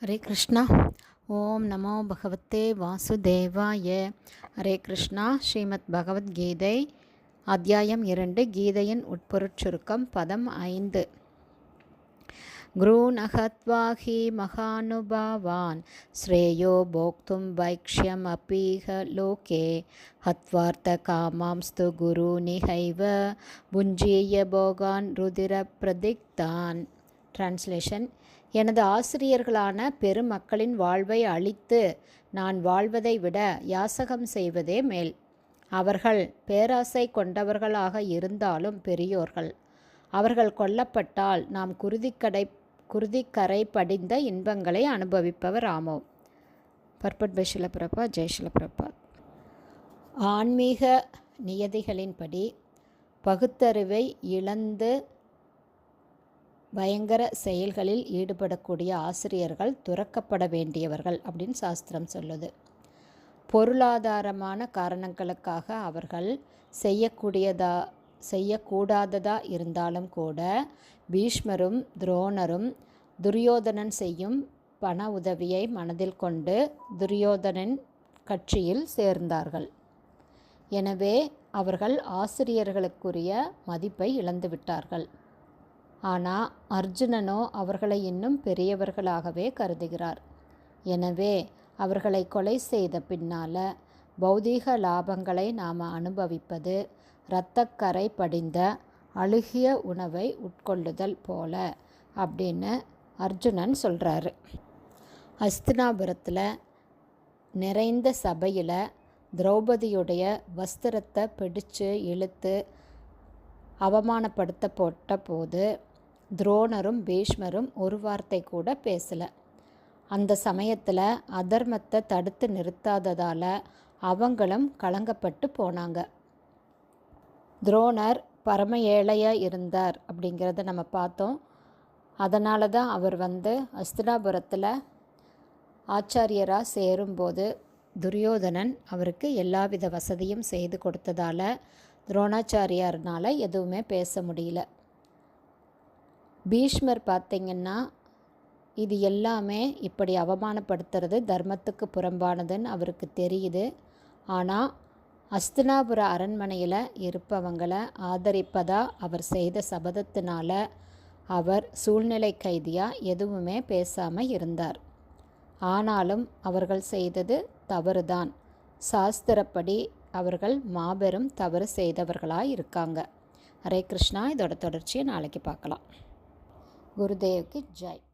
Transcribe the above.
ஹரே கிருஷ்ணா. ஓம் நமோ பகவத்தே வாசுதேவாய. ஹரே கிருஷ்ணா. ஸ்ரீமத் பகவத்கீதை அத்தியாயம் 2, கீதையின் உட்பொருட்சுருக்கம். பதம் 5. குரூணஹத்வாஹி மகானுபாவான் ஸ்ரேயோ போக்தும் வைக்ஷ்யம் அப்பீஹ லோகே ஹத்வார்த்த காமாம்ஸ்து குருநிஹைவ புஞ்சீய போகான் ருதிர பிரதிக்தான். டிரான்ஸ்லேஷன்: எனது ஆசிரியர்களான பெருமக்களின் வாழ்வை அழித்து நான் வாழ்வதை விட யாசகம் செய்வதே மேல். அவர்கள் பேராசை கொண்டவர்களாக இருந்தாலும் பெரியோர்கள். அவர்கள் கொல்லப்பட்டால் நாம் குருதிக்கரை படிந்த இன்பங்களை அனுபவிப்பவர் ஆமோம். பர்பட் பை ஷில பிரபா. ஜெய் ஷில பிரபா. ஆன்மீக நியதிகளின்படி பகுத்தறிவை இழந்து பயங்கர செயல்களில் ஈடுபடக்கூடிய ஆசிரியர்கள் துறக்கப்பட வேண்டியவர்கள் அப்படின்னு சாஸ்திரம் சொல்லுது. பொருளாதாரமான காரணங்களுக்காக அவர்கள் செய்யக்கூடாததா இருந்தாலும் கூட பீஷ்மரும் துரோணரும் துரியோதனன் செய்யும் பண உதவியை மனதில் கொண்டு துரியோதனன் கட்சியில் சேர்ந்தார்கள். எனவே அவர்கள் ஆசிரியர்களுக்குரிய மதிப்பை இழந்துவிட்டார்கள். ஆனால் அர்ஜுனனோ அவர்களை இன்னும் பெரியவர்களாகவே கருதுகிறார். எனவே அவர்களை கொலை செய்த பின்னால் பௌதீக லாபங்களை நாம் அனுபவிப்பது இரத்தக்கரை படிந்த அழுகிய உணவை உட்கொள்ளுதல் போல அப்படின்னு அர்ஜுனன் சொல்கிறாரு. ஹஸ்தினாபுரத்தில் நிறைந்த சபையில் திரௌபதியுடைய வஸ்திரத்தை பிடிச்சு இழுத்து அவமானப்படுத்தப்பட்ட போது துரோணரும் பீஷ்மரும் ஒரு வார்த்தை கூட பேசலை. அந்த சமயத்தில் அதர்மத்தை தடுத்து நிறுத்தாததால் அவங்களும் கலங்கப்பட்டு போனாங்க. துரோணர் பரம ஏழையாக இருந்தார் அப்படிங்கிறத நம்ம பார்த்தோம். அதனால தான் அவர் ஹஸ்தினாபுரத்தில் ஆச்சாரியராக சேரும்போது துரியோதனன் அவருக்கு எல்லாவித வசதியும் செய்து கொடுத்ததால் துரோணாச்சாரியார்னால் எதுவுமே பேச முடியல. பீஷ்மர் பார்த்திங்கன்னா இது எல்லாமே இப்படி அவமானப்படுத்துறது தர்மத்துக்கு புறம்பானதுன்னு அவருக்கு தெரியுது. ஆனால் ஹஸ்தினாபுர அரண்மனையில் இருப்பவங்களை ஆதரிப்பதாக அவர் செய்த சபதத்தினால அவர் சூழ்நிலை கைதியாக எதுவுமே பேசாமல் இருந்தார். ஆனாலும் அவர்கள் செய்தது தவறுதான். சாஸ்திரப்படி அவர்கள் மாபெரும் தவறு செய்தவர்களாக இருக்காங்க. ஹரே கிருஷ்ணா. இதோட தொடர்ச்சியை நாளைக்கு பார்க்கலாம். குருதேவ்க்கு ஜெய்.